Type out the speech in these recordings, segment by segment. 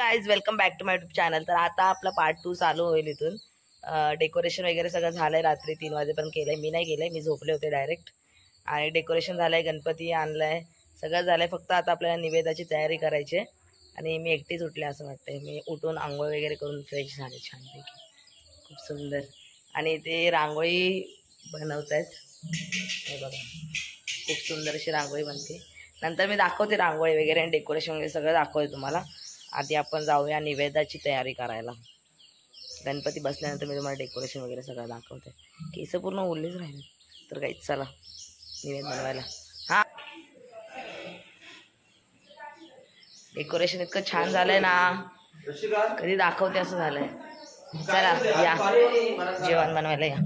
Guys welcome back to my YouTube channel. तर आता आपला पार्ट 2 चालू होईल। इथून डेकोरेशन वगैरे सगळं झालंय। रात्री 3 वाजेपर्यंत केलंय। मी नाही केलंय, मी झोपले होते डायरेक्ट। आणि डेकोरेशन झालंय, गणपती आणलाय, सगळं झालंय। फक्त आता आपल्याला निवेदाची तयारी करायची आहे। आणि मी एकटीच उठले असं वाटतंय। मी उठून आंघोळ वगैरे करून फ्रेश झाले छानपैकी, खूप सुंदर। आणि ते रांगोळी बनवतायत, हे बघा खूप सुंदर अशी रांगोळी बनते। नंतर मी दाखवते रांगोळी वगैरे आणि डेकोरेशन वगैरे सगळं दाखवते तुम्हाला। आधी आपण जाऊया निवेदाची तयारी करायला। गणपती बसल्यानंतर मी तुम्हाला डेकोरेशन वगैरे सगळं दाखवते। केस पूर्ण ओलेच राहिले तर काही, चला निवेद बनवायला। हा, डेकोरेशन इतकं छान झालंय ना, कधी दाखवते असं झालंय। चला या जेवण बनवायला या।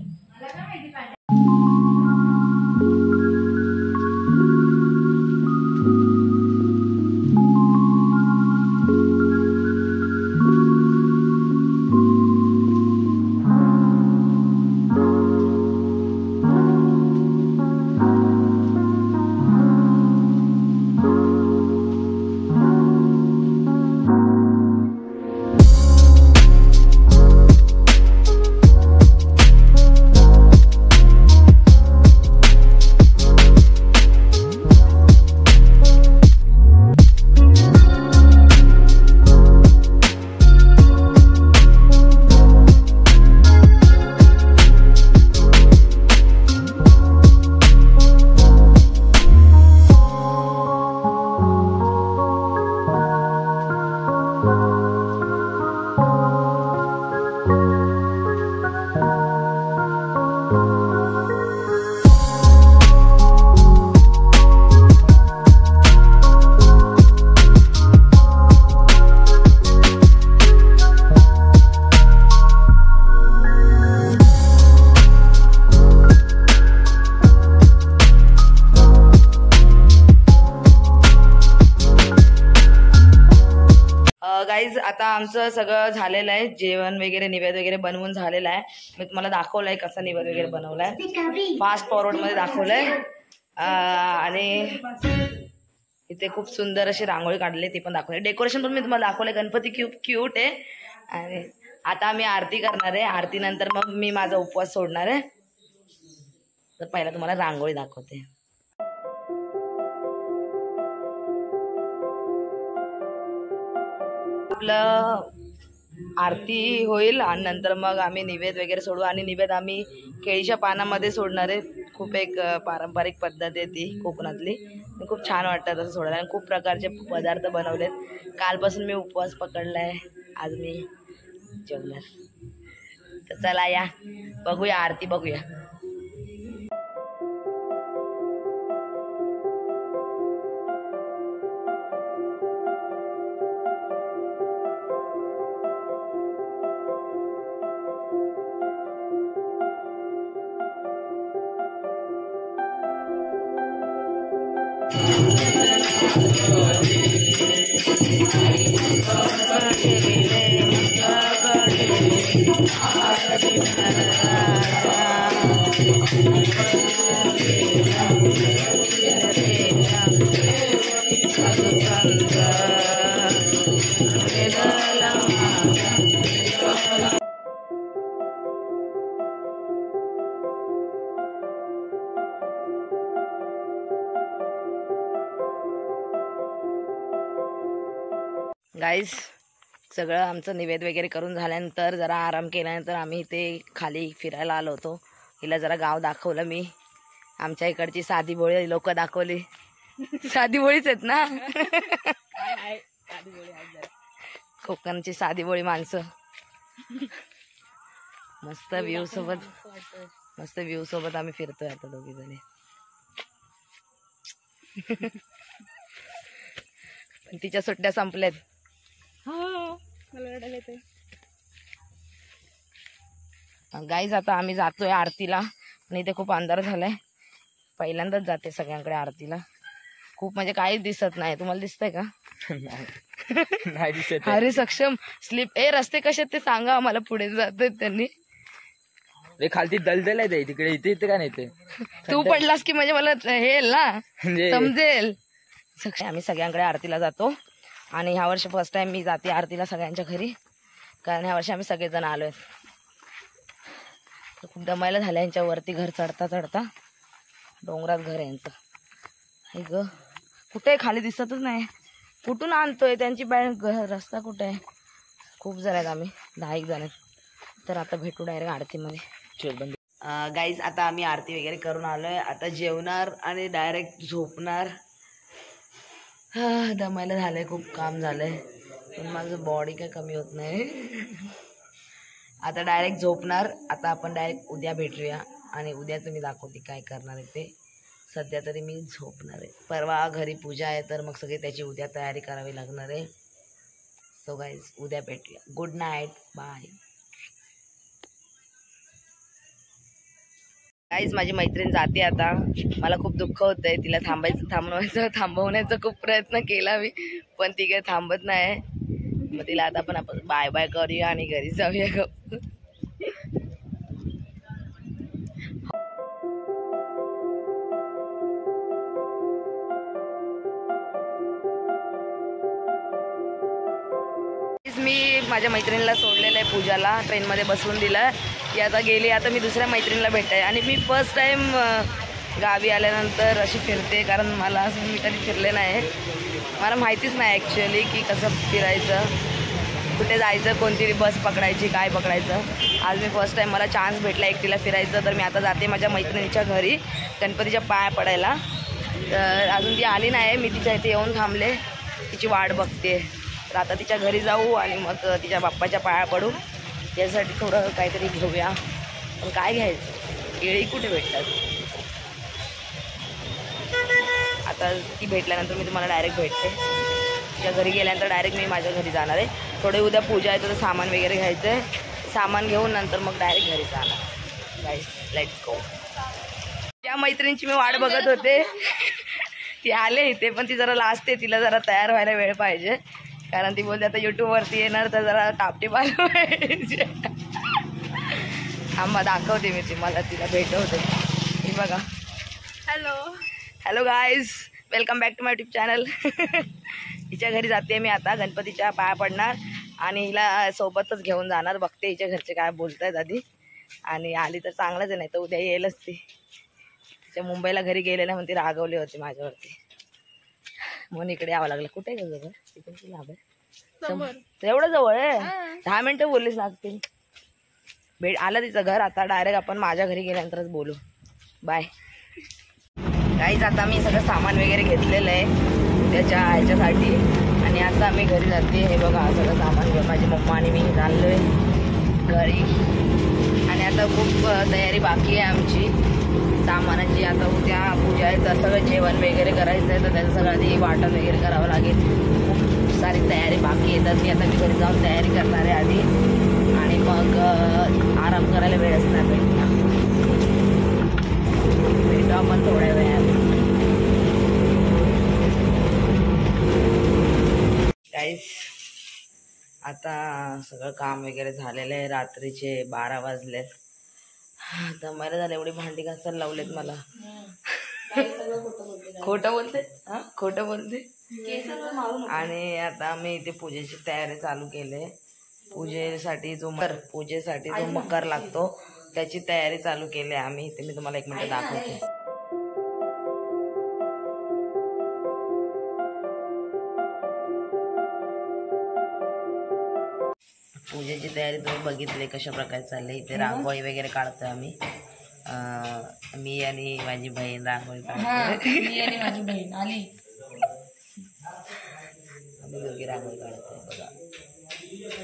गाईज आता आमचं सगळं झालेलं आहे। जेवण वगैरे निवेद वगैरे बनवून झालेलं आहे। मी तुम्हाला दाखवलंय कसा निवेद वगैरे बनवलाय, फास्ट फॉरवर्ड मध्ये दाखवलंय। आणि इथे खूप सुंदर अशी रांगोळी काढली, ती पण दाखवली। डेकोरेशन पण मी तुम्हाला दाखवलंय। गणपती क्यूट आहे। आणि आता मी आरती करणार आहे। आरती नंतर मग मी माझा उपवास सोडणार आहे। तर पहिला तुम्हाला रांगोळी दाखवते। आपलं आरती होईल आणि नंतर मग आम्ही निवेद वगैरे सोडू। आणि निवेद आम्ही केळीच्या पानामध्ये सोडणार आहे। खूप एक पारंपरिक पद्धत आहे ती कोकणातली, खूप छान वाटतं तसं सोडायला। आणि खूप प्रकारचे पदार्थ बनवलेत। कालपासून मी उपवास पकडलाय, आज मी जेवणार। तर चला या बघूया आरती, बघूया। गाईज सगळं आमचं निवेद वगैरे करून झाल्यानंतर जरा आराम केल्यानंतर आम्ही इथे खाली फिरायला आलो होतो। हिला जरा गाव दाखवलं मी। आमच्या इकडची साधी भोळी लोक दाखवली। साधी भोळीच आहेत ना, कोकणची साधी भोळी माणसं। मस्त व्ह्यू सोबत आम्ही फिरतोय आता दोघी जणी। पण तिच्या सुट्ट्या संपल्यात। गाईज आता आम्ही जातोय आरतीला। आणि इथे खूप अंधार झालाय, पहिल्यांदाच जाते सगळ्यांकडे आरतीला। खूप म्हणजे काहीच दिसत नाही, तुम्हाला दिसतंय का? नाही दिसत। अरे सक्षम स्लिप रस्ते कसे ते सांगा आम्हाला, पुढे जातोय त्यांनी। खालती दलदल आहे तिकडे, इथे इथे का नाही ते तू पडलास की म्हणजे मला हे ना समजेल। आम्ही सगळ्यांकडे आरतीला जातो आणि ह्या वर्षी फर्स्ट टाइम मी जाते आरतीला सगळ्यांच्या घरी, कारण ह्या वर्षी आम्ही सगळेजण आलो आहेत. तर खूप दमायला झालं यांच्यावरती घर चढता चढता. डोंगरात घर आहे यांचं. हे ग कुठे खाली दिसतच नाही, कुठून आणतोय त्यांची रस्ता कुठे आहे. खूप जण आहेत, आम्ही 10 जण आहेत. तर आता भेटू डायरेक्ट आरतीमध्ये. गाईज आता आम्ही आरती वगैरे करून आलोय. आता जेवणार आणि डायरेक्ट झोपणार. दमायला झालंय, खूप काम झालंय, पण माझं बॉडी काय कमी होत नाही. आता डायरेक्ट झोपणार. आता आपण डायरेक्ट उद्या भेटूया आणि उद्याचं मी दाखवते काय करणार आहे ते. सध्या तरी मी झोपणार आहे. परवा घरी पूजा आहे, तर मग सगळी त्याची उद्या तयारी करावी लागणार आहे. सो गाईज उद्या भेटूया. Good night, bye. गाईज माझी मैत्रीण जाते आता. मला खूप दुःख होतंय. तिला थांबवण्याचा खूप प्रयत्न केला मी, पण ती काही थांबत नाही. मग तिला आता आपण बाय बाय करूया आणि घरी जाऊया. मी माझ्या मैत्रिणीला सोडलेलं आहे पूजाला, ट्रेनमध्ये बसवून दिलं. ती आता गेली. आता मी दुसऱ्या मैत्रिणीला भेटते. आणि मी फर्स्ट टाइम गावी आल्यानंतर अशी फिरते, कारण मला असं मी कधी फिरले नाही. मला माहितीच नाही ॲक्च्युअली की कसं फिरायचं, कुठे जायचं, कोणती बस पकडायची, काय पकडायचं. आज मी फर्स्ट टाइम मला चान्स भेटला एकटीला फिरायचं. तर मी आता जाते माझ्या मैत्रिणीच्या घरी गणपतीच्या पाया पडायला. तर अजून ती आली नाही. मी तिच्या इथे येऊन थांबले, तिची वाट बघते. तर आता तिच्या घरी जाऊ आणि मग तिच्या बाप्पाच्या पाया पडू. यासाठी थोडं काहीतरी घेऊया, पण काय घ्यायचं, केळी कुठे भेटतात. आता ती भेटल्यानंतर मी तुम्हाला डायरेक्ट भेटते. तिच्या घरी गेल्यानंतर डायरेक्ट मी माझ्या घरी जाणार आहे. थोडे उद्या पूजा आहे, तर सामान वगैरे घ्यायचं आहे. सामान घेऊन नंतर मग डायरेक्ट घरी जाणार. गाईस लेट्स गो. त्या मैत्रिणीची मी वाट बघत होते. ती आले इथे, पण ती जरा लास्ट आहे. तिला जरा तयार व्हायला वेळ पाहिजे, कारण ती बोलते आता यूट्यूबवरती येणार, तर जरा टापटी पाहिलं पाहिजे. आम्हा दाखवते मी तुम्हाला, तिला भेटवते. हे बघा. Hello guys, welcome back to my YouTube channel. हिच्या घरी जाते मी आता, गणपतीच्या पाया पडणार आणि हिला सोबतच घेऊन जाणार. बघते हिच्या घरचे काय बोलत आहेत आधी, आणि आली तर चांगलंच आहे, नाही तर उद्या येईलच ती. तिच्या मुंबईला घरी गेलेल्या म्हणून ती रागवली होती माझ्यावरती, म्हणून इकडे यावं लागलं. कुठे आहे जवळ? तिकडे लाभ आहे, एवढं जवळ आहे. 10 मिनिटं बोललीच लागतील. आलं तिचं घर. आता डायरेक्ट आपण माझ्या घरी गेल्यानंतरच बोलू. बाय. गाईज आता मी सगळं सामान वगैरे घेतलेलं आहे त्याच्या ह्याच्यासाठी, आणि आता मी घरी जाते. हे बघा सगळं सामान घेऊन माझी मम्मा आणि मी चाललो आहे घरी. आणि आता खूप तयारी बाकी आहे आमची सामानाची. आता उद्या पूजा आहे, तर सगळं जेवण वगैरे करायचं आहे, तर त्याचं सगळं आधी वाटण वगैरे करावं लागेल. खूप सारी तयारी बाकी आहे. तर मी घरी जाऊन तयारी करणार आहे आधी, आणि मग आराम करायला वेळच नाही भेटणार. भेटू आपण थोड्या वेळात. गाईस आता सगळं काम वगैरे झालेलं आहे. रात्रीचे 12 वाजलेत. दमायला झालं. एवढी भांडी घासायला लावलेत मला. खोटं बोलते, हा खोटं बोलते. आणि आता मी इथे पूजेची तयारी चालू केली. पूजेसाठी जो मकर लागतो त्याची तयारी चालू केली आम्ही. इथे मी तुम्हाला 1 मिनिट दाखवते. पूजेची तयारी तुम्ही बघितली कशा प्रकारे चालली. इथे रांगोळी वगैरे काढतोय आम्ही. मी आणि माझी बहीण रांगोळी काढतोय. मी आणि माझी बहीण आली. आम्ही दोघी रांगोळी काढतोय. बघा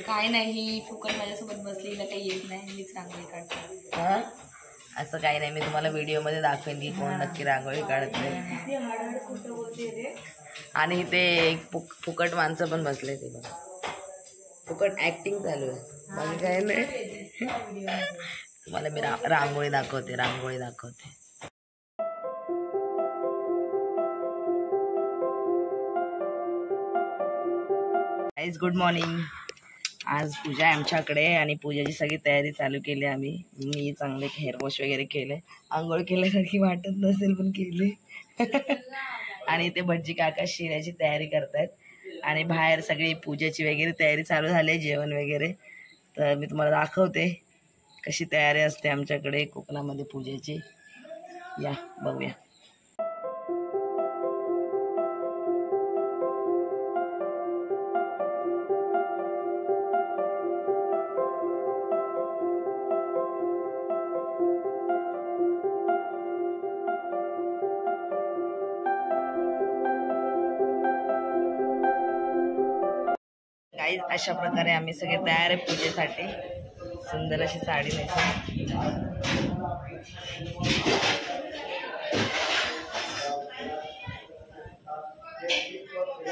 काय नाही, फुकट माझ्यासोबत बसलेला काही येत नाही, मीच रांगोळी काढते. हा असं काही नाही, मी तुम्हाला व्हिडिओमध्ये दाखवेन की कोण नक्की रांगोळी काढतोय. आणि इथे फुकट माणसं पण बसले. ते बघा फुकट ऍक्टिंग चालू आहे, बाकी काय नाही. तुम्हाला मी रांगोळी दाखवते. Guys good morning. आज पूजा आहे आमच्याकडे आणि पूजेची सगळी तयारी चालू केली आम्ही. मी चांगले हेअर वॉश वगैरे केले. आंघोळ केल्यासारखी वाटत नसेल पण केली. आणि इथे भटजी काका शिऱ्याची तयारी करतायत. आणि बाहेर सगळी पूजेची वगैरे तयारी चालू झाली, जेवण वगैरे. तर मी तुम्हाला दाखवते कशी तयारी असते आमच्याकडे कोकणामध्ये पूजेची. या बघूया. गाईज अशा प्रकारे आम्ही सगळे तयार आहे पूजेसाठी. सुंदर अशी साडी नेसून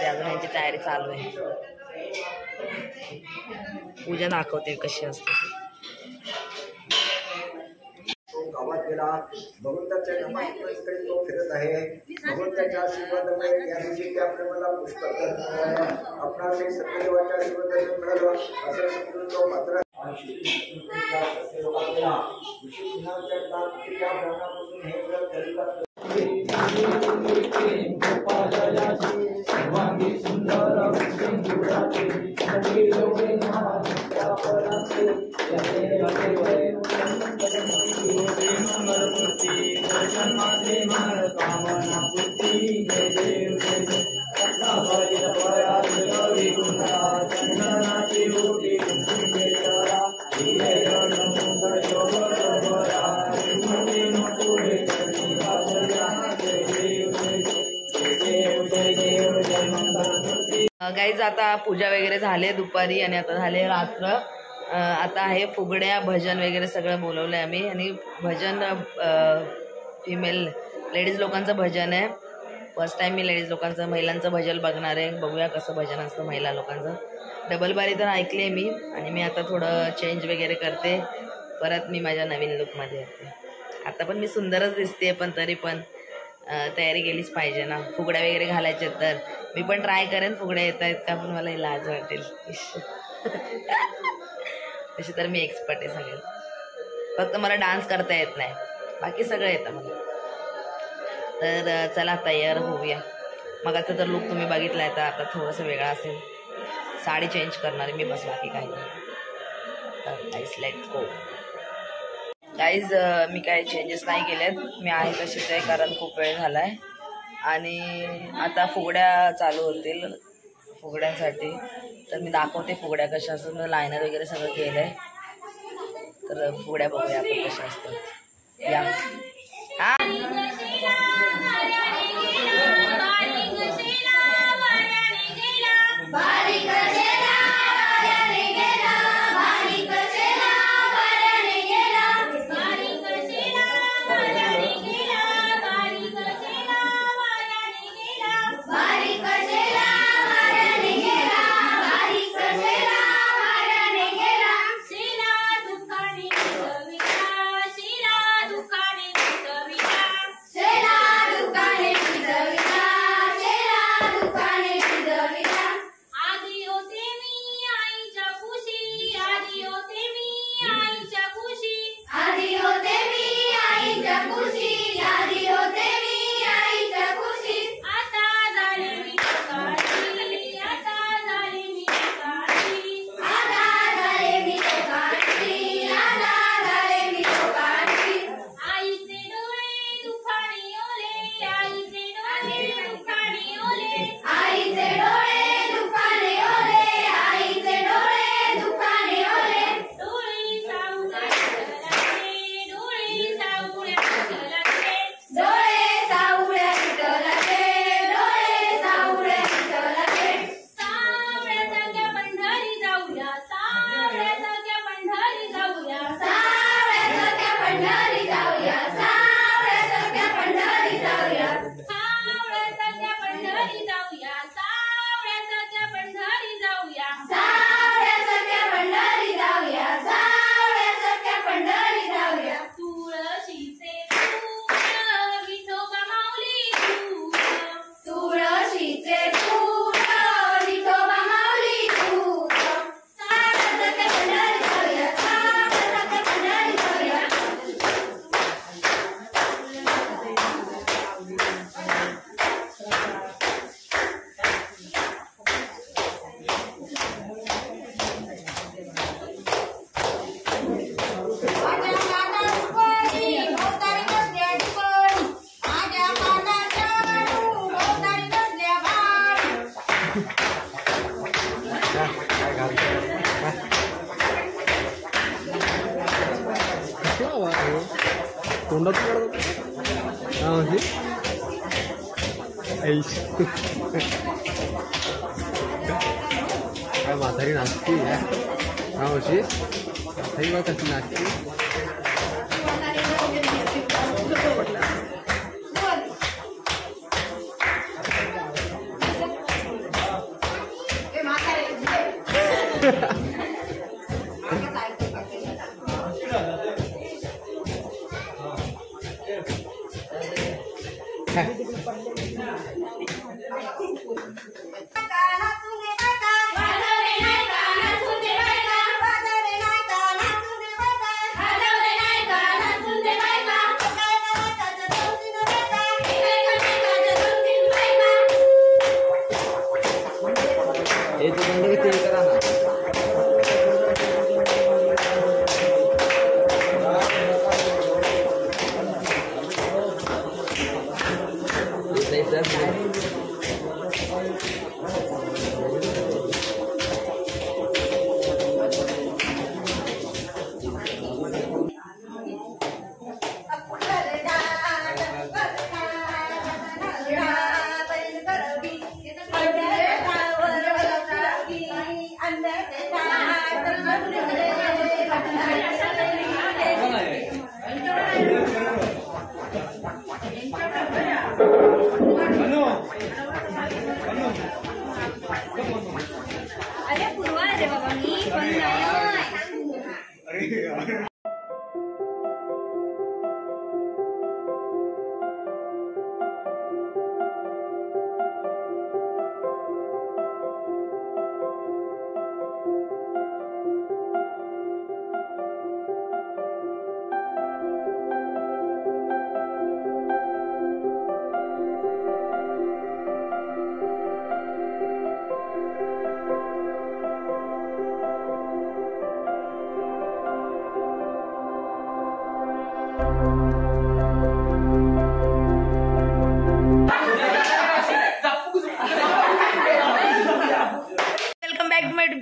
अजून ह्यांची तयारी चालू आहे. पूजा दाखवते कशी असते. गावात गेला, भगवंताच्या नामाकडे तो फिरत आहे. भगवंताच्या आशीर्वादामुळे या दिवशी त्या प्रेमाला पुष्कळ आपणास एक सत्यदेवाच्या आशीर्वादाने मिळालं असं समजून तो मात्र गाईज आता पूजा वगैरे झाले दुपारी आणि आता झाले रात्र. आता आहे फुगड्या, भजन वगैरे सगळं बोलवलं आहे आम्ही. आणि भजन फिमेल लेडीज लोकांचं भजन आहे. फर्स्ट टाइम मी लेडीज लोकांचं, महिलांचं भजन बघणार आहे. बघूया कसं भजन असतं महिला लोकांचं. डबल बारी तर ऐकली आहे मी. आणि मी आता थोडं चेंज वगैरे करते, परत मी माझ्या नवीन लुकमध्ये येते. आता पण मी सुंदरच दिसते, पण तरी पण तयारी केलीच पाहिजे ना. फुगड्या वगैरे घालायचे तर मी पण ट्राय करेन. फुगड्या येत आहेत का, पण मला लाज वाटेल. तशी तर मी एक्सपर्ट आहे सगळे. फक्त मला डान्स करता येत नाही, बाकी सगळं येतं मला. तर चला तयार होऊया. मगाचा तर लुक तुम्ही बघितला आहे, तर आता थोडंसं वेगळा असेल. साडी चेंज करणार आहे मी, बस बाकी काही नाही. तर गाईज लेट्स गो. गाईज मी काही चेंजेस नाही केलेत, मी आहे तशीच आहे, कारण खूप वेळ झाला आहे. आणि आता फुगड्या चालू होतील फुगड्यांसाठी. तर मी दाखवते फुगड्या कशा असतात. मी लायनर वगैरे सगळं केलं आहे. तर फुगड्या बघूया आपण कशा असतात. या हा Say तोंडात काय म्हातारी नाचते हा अशी म्हातारी बघ कशी नाचते. अरे पूर्वा रे बाबा मी पण नाही.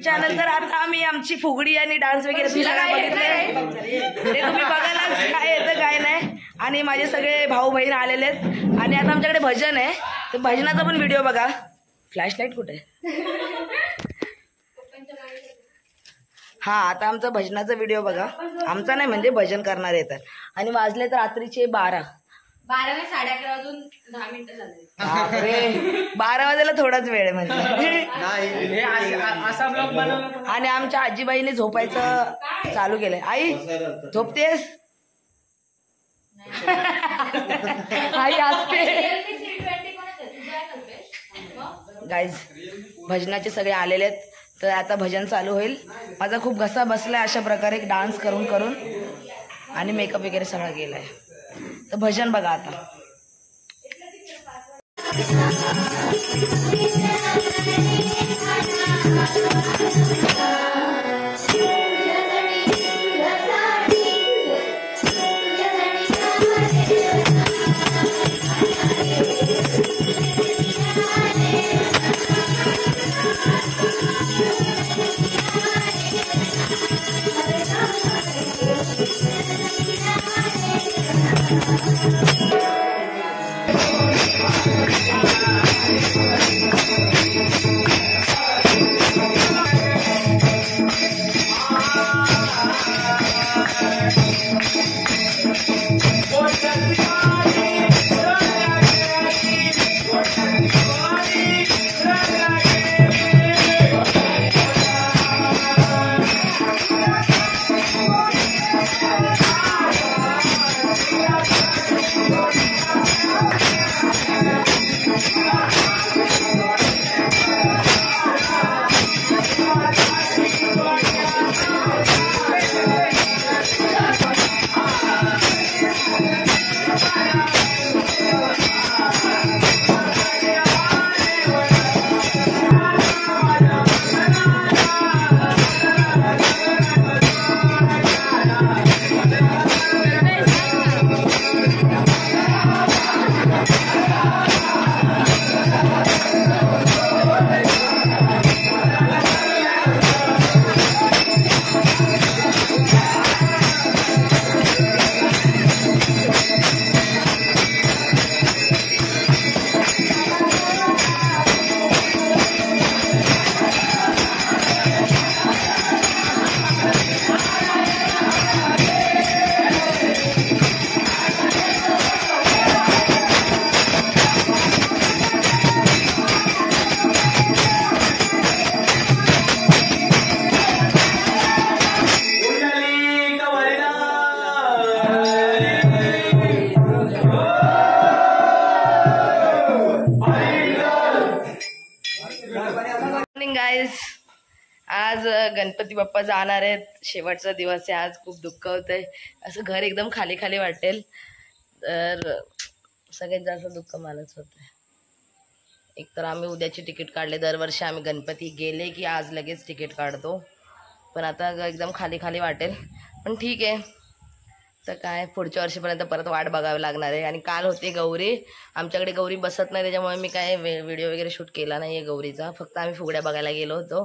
चॅनल. तर आता आम्ही आमची फुगडी आणि डान्स वगैरे तुम्ही सगळं बघितलंय ते तुम्ही बघायला काय येतं काय नाही. आणि माझे सगळे भाऊ बहीण आलेले आहेत आणि आता आमच्याकडे भजन आहे तर भजनाचा पण व्हिडिओ बघा. फ्लॅशलाईट कुठे हा आता आमचा भजनाचा व्हिडिओ बघा. आमचा नाही म्हणजे भजन करणार येतात. आणि वाजले तर रात्रीचे 12 12 साडे 11 वाजून 10 मिनिटं झाले. बापरे 12 वाजायला थोडाच वेळ म्हणजे. आणि आमच्या आजीबाईने झोपायचं चालू केलंय. आई झोपतेस आई असते. गाईज भजनाचे सगळे आलेले आहेत तर आता भजन चालू होईल. माझा खूप घसा बसलाय अशा प्रकारे डान्स करून करून आणि मेकअप वगैरे सगळं गेलाय. तर भजन बघा आता. आज गणपती बाप्पा जाणार आहेत, शेवटचा दिवस आहे आज. खूप दुःख होतंय, असं घर एकदम खाली खाली वाटेल. तर सगळ्यात जास्त दुःख मलाच होतंय. एकतर आम्ही उद्याची तिकीट काढले, दरवर्षी आम्ही गणपती गेले की आज लगेच तिकीट काढतो, पण आता एकदम खाली खाली वाटेल. पण ठीक आहे, तर काय पुढच्या वर्षीपर्यंत परत वाट बघावी लागणार आहे. आणि काल होती गौरी, आमच्याकडे गौरी बसत नाही, त्याच्यामुळे मी काय व्हिडिओ वगैरे शूट केला नाही आहे गौरीचा. फक्त आम्ही फुगड्या बघायला गेलो होतो,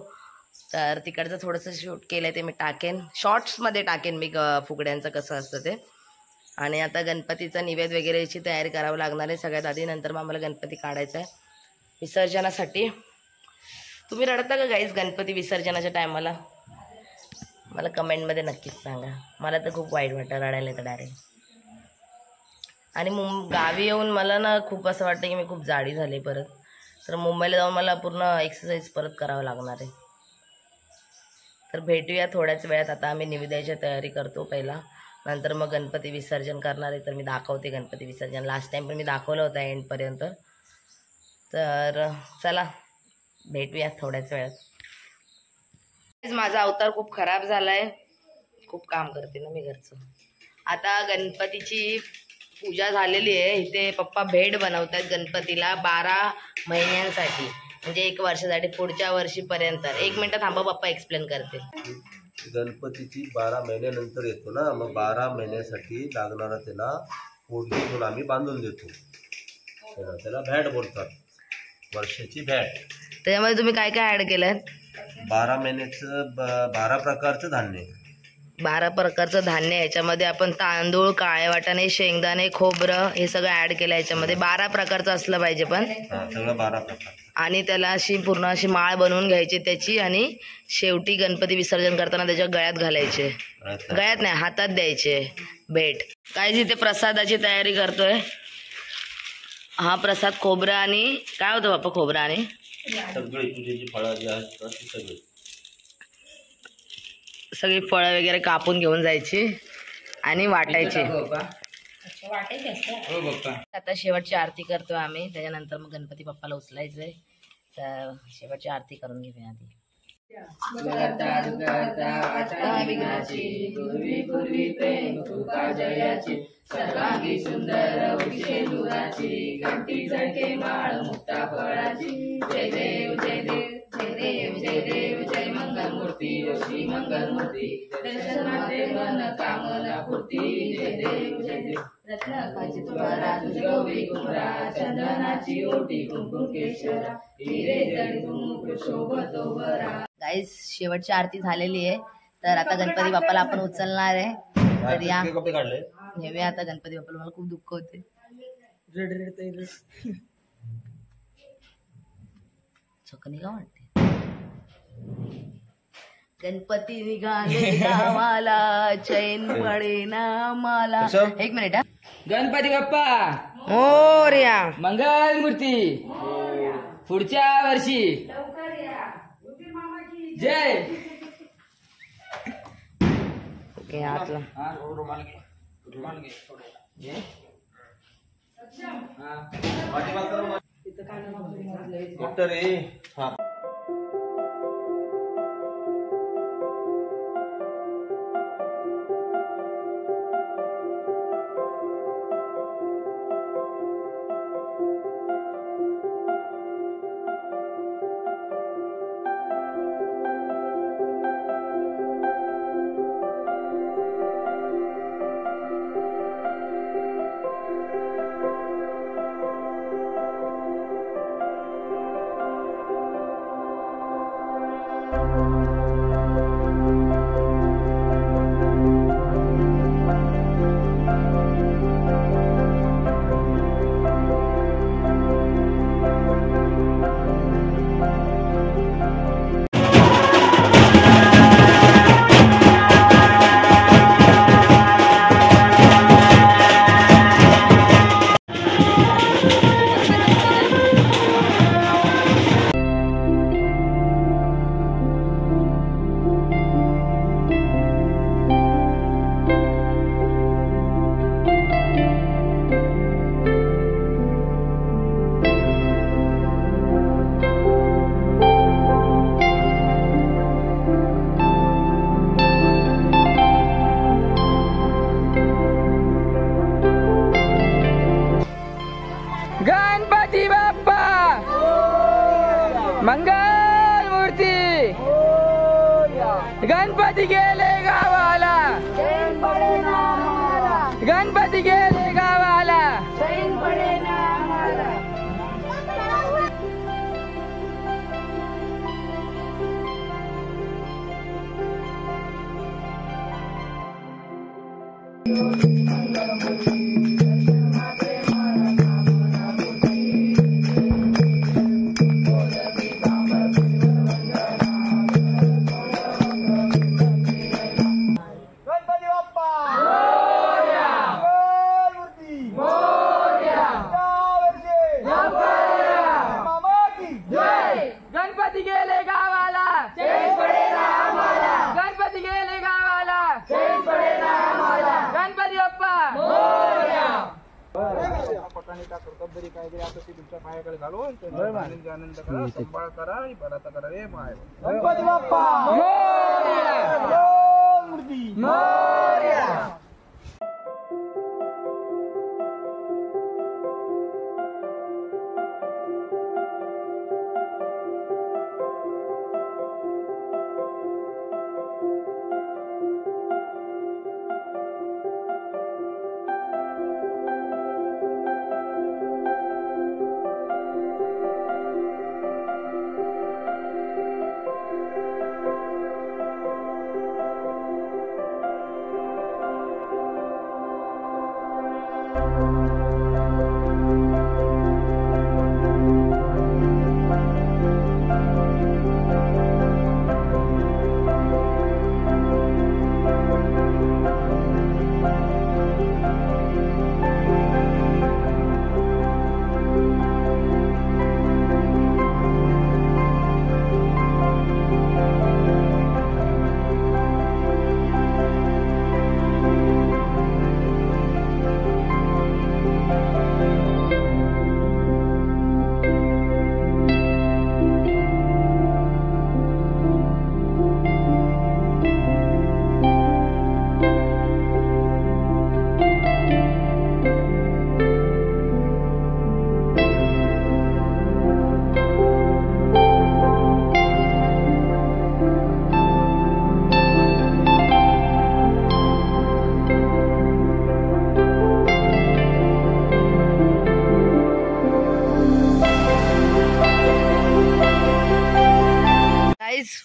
तर तिकडचं थोडंसं शूट केलं आहे, ते मी टाकेन शॉर्ट्समध्ये टाकेन मी फुगड्यांचं कसं असतं ते. आणि आता गणपतीचा निवेद वगैरेची तयारी करावी लागणार आहे सगळ्यात आधी. नंतर मग आम्हाला गणपती काढायचा आहे विसर्जनासाठी. तुम्ही रडता का गाईज गणपती विसर्जनाच्या टायमाला? मला कमेंटमध्ये नक्कीच सांगा. मला तर खूप वाईट वाटतं रडायला तर डायरेक्ट. आणि गावी येऊन मला ना खूप असं वाटतं की मी खूप जाडी झाले परत. तर मुंबईला जाऊन मला पूर्ण एक्सरसाइज परत करावं लागणार आहे. तर भेटूया थोड्याच वेळात. आता आम्ही निवेद्याची तयारी करतो पहिला, नंतर मग गणपती विसर्जन करणार आहे. तर मी दाखवते गणपती विसर्जन. लास्ट टाईम पण मी दाखवलं होतं एंडपर्यंत. तर चला भेटूया थोड्याच वेळात. माझा अवतार खूप खराब झालाय, खूप काम करते ना मी घरचं. आता गणपतीची पूजा झालेली आहे. इथे पप्पा भेट बनवतात गणपतीला 12 महिन्यांसाठी, म्हणजे 1 वर्षासाठी, पुढच्या वर्षीपर्यंत. 1 मिनिट थांबा, पप्पा एक्सप्लेन करते. गणपतीची 12 महिन्यानंतर येतो ना, मग 12 महिन्यासाठी लागणारा त्याला पोळी घेऊन आम्ही बांधून देतो. त्याला भॅट बोलतात, वर्षाची भॅट. त्याच्यामध्ये तुम्ही काय काय ऍड केलं? 12 महिन्याचं 12 प्रकारचं धान्य. 12 प्रकारचं धान्य. याच्यामध्ये आपण तांदूळ, काळे वाटाणे, शेंगदाणे, खोबरं हे सगळं ऍड केलं. याच्यामध्ये 12 प्रकारचं असलं पाहिजे पण. सगळं 12 प्रकार. आणि त्याला अशी पूर्ण अशी माळ बनवून घ्यायची त्याची, आणि शेवटी गणपती विसर्जन करताना त्याच्या गळ्यात घालायचे. गळ्यात नाही, हातात द्यायचे भेट. काय जिथे प्रसादाची तयारी करतोय. हा प्रसाद खोबरं आणि काय होतं बाप्पा? खोबरं आणि सगळी पूजेची फळं जी असतात ती सगळी फळं वगैरे कापून घेऊन जायची आणि वाटायची. आता शेवटची आरती करतोय आम्ही, त्याच्यानंतर मग गणपती बाप्पाला उचलायचंय. तर शेवटची आरती करून घेऊया आधी. सर्वांगी सुंदर शेंदुराची, घंटी झळके माळ मुक्ता फळाची. जय देव जय देव जय देव जय देव, जय मंगल मूर्ती श्री मंगल मूर्ती. दर्शनाचे मन कामना पूर्ती. जय देव जय देव. रत्नाकाची तुळारा तुझ गौरी कुंभरा, चंदनाची ओटी कुंकुम केशरा, हिरे जडितुमुख शोभतो बरा. गाईस शेवटची आरती झालेली आहे. तर आता गणपती बाप्पाला आपण उचलणार आहे. तर या नेऊया आता गणपती बाप्पाला. मला खूप दुःख होते. चकनी का वाटते? गणपती निघाले गावाला, चैन पडेना मला. 1 मिनिट. गणपती बाप्पा मोरया. मंगल मूर्ती. पुढच्या वर्षी. जय. ओके आतला. मोठं रे. हा मंगल मूर्ती गणपती गेले गावाला गणपती गेले गावाला गणपती गेले गावाला गणपती गेले गावाला गणपती बाप्पा गणपती बाप्पा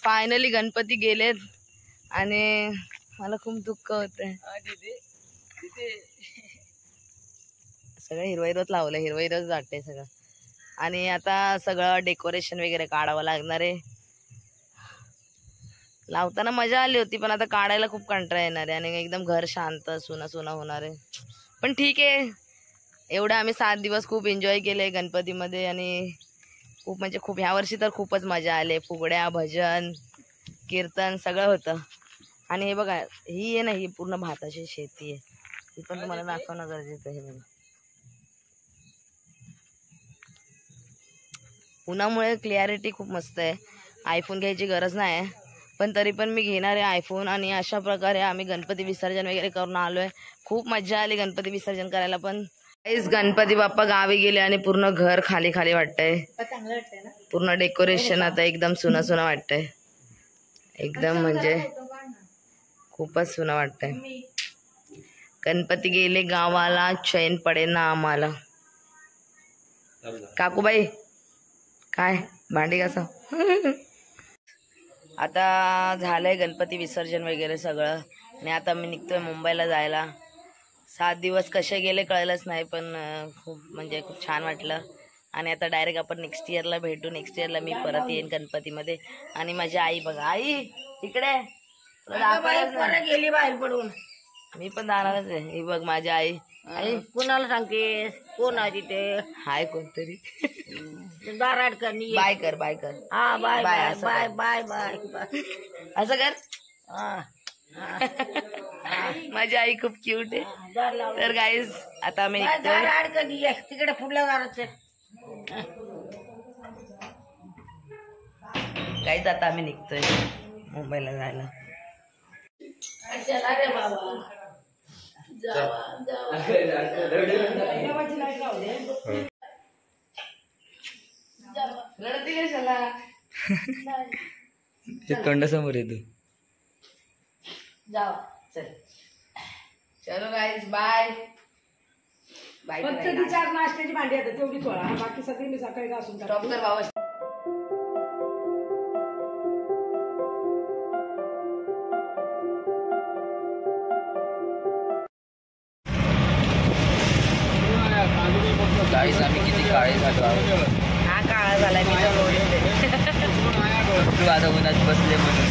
फायनली गणपती गेलेत आणि मला खूप दुःख होतंय. सगळं हिरवं लावलं, हिरवं वाटतंय सगळं. आणि आता सगळं डेकोरेशन वगैरे काढावं लागणार आहे. लावताना मजा आली होती पण आता काढायला खूप कंटाळा येणार आहे आणि एकदम घर शांत सुना सुना होणार आहे. पण ठीक आहे, एवढं आम्ही 7 दिवस खूप एन्जॉय केले गणपतीमध्ये आणि खूप म्हणजे खूप ह्या वर्षी तर खूपच मजा आली. फुगड्या, भजन, कीर्तन सगळं होतं. आणि हे बघा, ही आहे ना, ही पूर्ण भाताची शेती आहे. ही पण तुम्हाला दाखवणं गरजेचं आहे. बघा, उन्हामुळे क्लिअरिटी खूप मस्त आहे. आयफोन घ्यायची गरज नाही पण तरी पण मी घेणार आहे आयफोन. आणि अशा प्रकारे आम्ही गणपती विसर्जन वगैरे करून आलोय. खूप मजा आली गणपती विसर्जन करायला. पण गणपती बाप्पा गावी गेले आणि पूर्ण घर खाली खाली वाटतंय. पूर्ण डेकोरेशन आता एकदम सुना सुना वाटतंय. एकदम म्हणजे खूपच सुना वाटतंय. गणपती गेले गावाला, चैन पडे ना आम्हाला. काकूबाई काय भांडी घासा. आता झालंय गणपती विसर्जन वगैरे सगळं आणि आता मी निघतोय मुंबईला जायला. 7 दिवस कसे गेले कळलंच नाही पण खूप म्हणजे खूप छान वाटलं. आणि आता डायरेक्ट आपण नेक्स्ट इयरला भेटू. नेक्स्ट इयरला मी परत येईन गणपतीमध्ये. आणि माझी आई बघा, आई इकडे गेली बाहेर पडून. मी पण जाणारच आहे. ही बघ माझी आई. आई कुणाला सांगते कोण आहे तिथे? हाय कोणतरी. बाय कर बाय कर. हा bye bye bye bye bye असं कर. माझी आई खूप क्यूट आहे. तर गाईज आता आम्ही तिकडे फुटल्या गावाचे गाईज आता आम्ही निघतोय मुंबईला जायला. रडती कशाला? ते तोंडासमोर येतो. जाओ चल. चलो गाईज बाय बाय. फक्त ती 4 नाश्त्याची भांडी येतात तेवढी थोडा, बाकी सगळी मी सकाळी घासून टाकते. डॉक्टर बाबा गाईस आम्ही किती काळे झालो आहोत. हा काळा झालाय मी तर रोडीच तू आता उन्हात बसले म्हणून.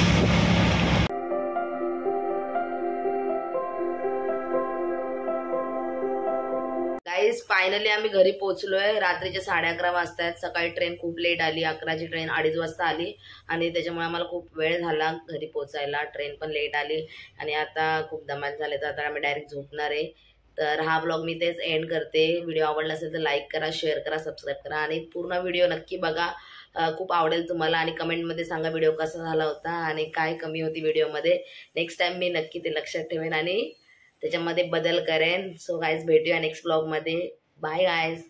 गाईज फायनली आम्ही घरी पोहोचलोय. रात्रीचे 11:30 वाजतायत. सकाळी ट्रेन खूप लेट आली. 11ची ट्रेन 2:30 वाजता आली आणि त्याच्यामुळे आम्हाला खूप वेळ झाला घरी पोहोचायला. ट्रेन पण लेट आली आणि आता खूप धमाल झाले. तर आता आम्ही डायरेक्ट झोपणार आहे. तर हा व्लॉग मी तेच एंड करते. व्हिडिओ आवडला असेल तर लाईक करा, शेअर करा, सबस्क्राईब करा आणि पूर्ण व्हिडिओ नक्की बघा. खूप आवडेल तुम्हाला आणि कमेंटमध्ये सांगा व्हिडिओ कसा झाला होता आणि काय कमी होती व्हिडिओमध्ये. नेक्स्ट टाइम मी नक्की ते लक्षात ठेवेन आणि त्याच्यामध्ये बदल करेन. सो गाईज भेटूया नेक्स्ट व्लॉगमध्ये. Bye guys.